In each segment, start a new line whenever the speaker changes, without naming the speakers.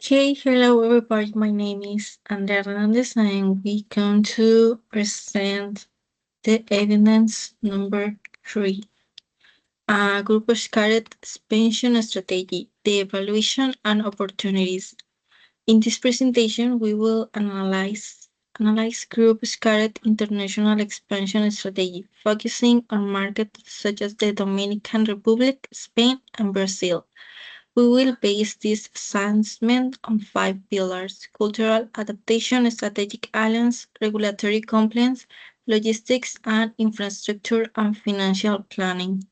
Okay, hello everybody. My name is Andrea Hernandez and we come to present the evidence number 3. A group scarred expansion strategy, the evaluation and opportunities. In this presentation, we will analyze group scarred international expansion strategy, focusing on markets such as the Dominican Republic, Spain, and Brazil. We will base this assessment on 5 pillars: cultural adaptation, strategic alliance, regulatory compliance, logistics and infrastructure, and financial planning.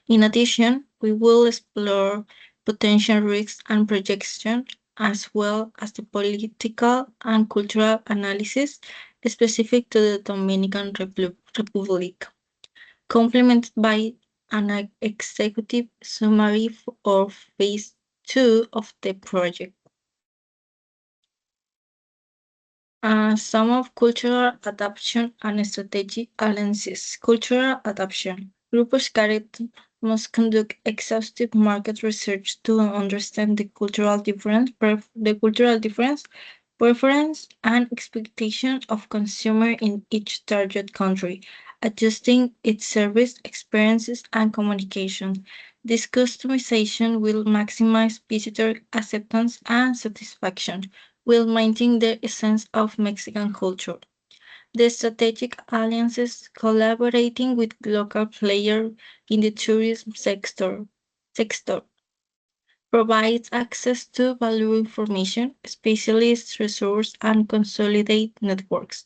In addition, we will explore potential risks and projections, as well as the political and cultural analysis specific to the Dominican Republic, complemented by an executive summary of phase 2 of the project. Some of cultural adaptation and strategic alliances. Cultural adaptation. Grupos Caret must conduct exhaustive market research to understand the cultural difference, preference, and expectation of consumer in each target country, adjusting its service experiences and communication. This customization will maximize visitor acceptance and satisfaction, will maintain the essence of Mexican culture. The strategic alliances collaborating with local players in the tourism sector provides access to valuable information, specialist resources, and consolidate networks.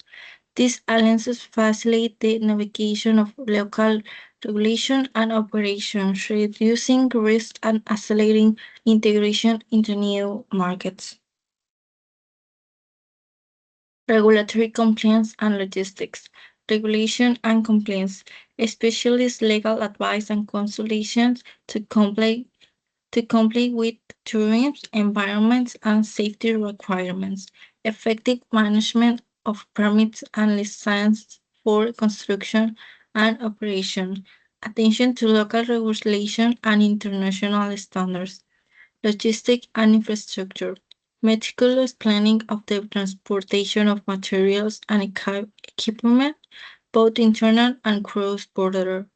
These alliances facilitate the navigation of local regulation and operations, reducing risk and accelerating integration into new markets. Regulatory compliance and logistics. Regulation and compliance. Specialist legal advice and consultations to comply with tourism, environment, and safety requirements. Effective management of permits and licenses for construction and operation. Attention to local regulation and international standards. Logistics and infrastructure. Meticulous planning of the transportation of materials and equipment, both internal and cross-border.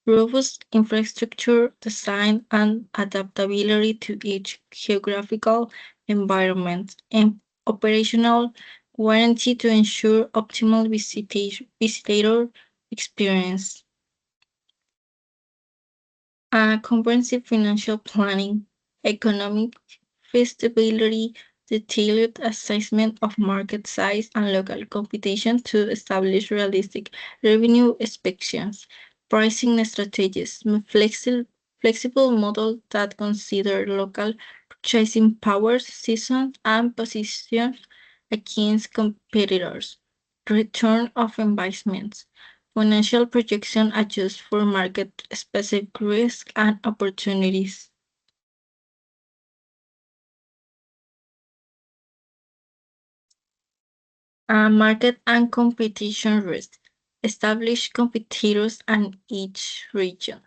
Robust infrastructure design and adaptability to each geographical environment, and operational warranty to ensure optimal visitor experience. Comprehensive financial planning, economic feasibility, detailed assessment of market size and local competition to establish realistic revenue expectations, pricing strategies, flexible model that consider local purchasing powers, season, and position against competitors, return of investments. Financial projection adjusts for market-specific risks and opportunities. Market and competition risk. Establish competitors in each region.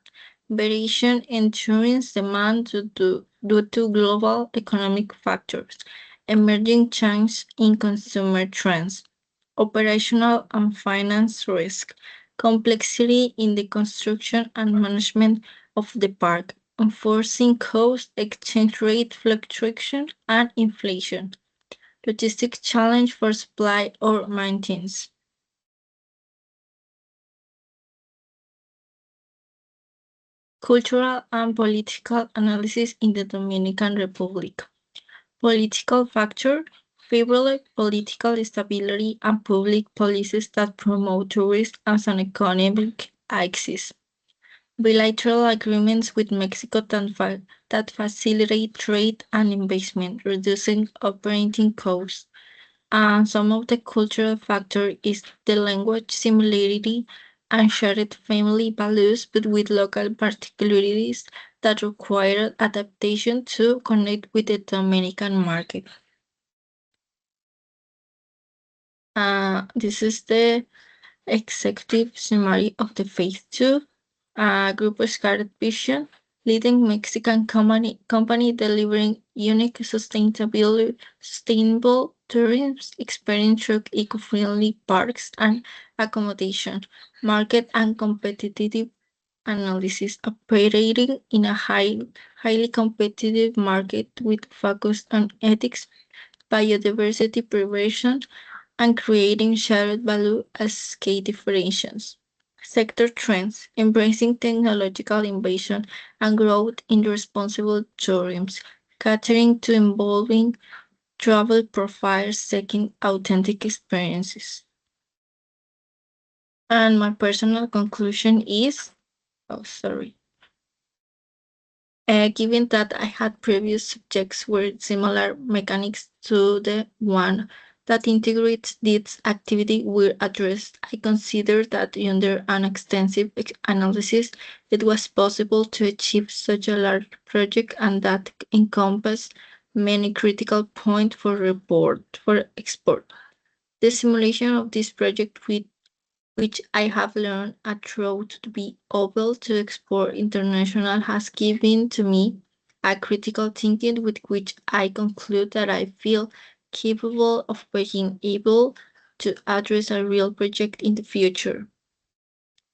Variation in tourism demand due to global economic factors. Emerging changes in consumer trends. Operational and finance risk. Complexity in the construction and management of the park. Enforcing cost, exchange rate fluctuation, and inflation. Logistic challenge for supply or maintenance. Cultural and political analysis in the Dominican Republic. Political factor, favorable political stability and public policies that promote tourism as an economic axis. Bilateral agreements with Mexico that facilitate trade and investment, reducing operating costs. And some of the cultural factor is the language similarity and shared family values, but with local particularities that require adaptation to connect with the Dominican market. This is the executive summary of the phase 2 group scarred vision. leading Mexican company delivering unique sustainable tourism experience through eco-friendly parks and accommodation, market and competitive analysis, operating in a highly competitive market with focus on ethics, biodiversity preservation, and creating shared value as key differentiations. Sector trends, embracing technological innovation and growth in responsible tourism, catering to evolving travel profiles seeking authentic experiences. And my personal conclusion is, oh, sorry. Given that I had previous subjects where similar mechanics to the one that integrates this activity were addressed, I consider that under an extensive analysis, it was possible to achieve such a large project and that encompassed many critical points for export. The simulation of this project with which I have learned a truth to be able to explore international has given to me a critical thinking with which I conclude that I feel capable of being able to address a real project in the future.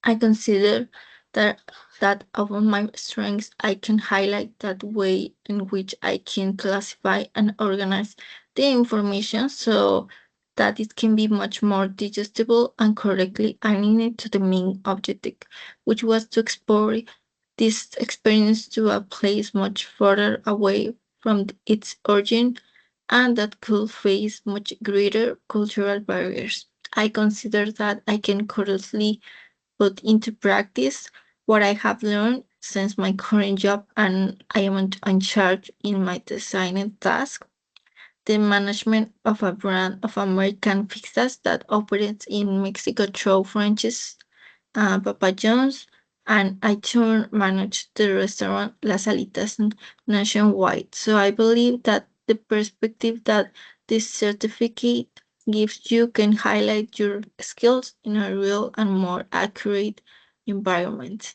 I consider that among my strengths I can highlight that way in which I can classify and organize the information so that it can be much more digestible and correctly aligned to the main objective, which was to explore this experience to a place much further away from its origin and that could face much greater cultural barriers. I consider that I can currently put into practice what I have learned since my current job and I am in charge in my designing task, the management of a brand of American pizzas that operates in Mexico through franchise Papa John's, and I turn manage the restaurant Las Alitas nationwide. So I believe that the perspective that this certificate gives you can highlight your skills in a real and more accurate environment.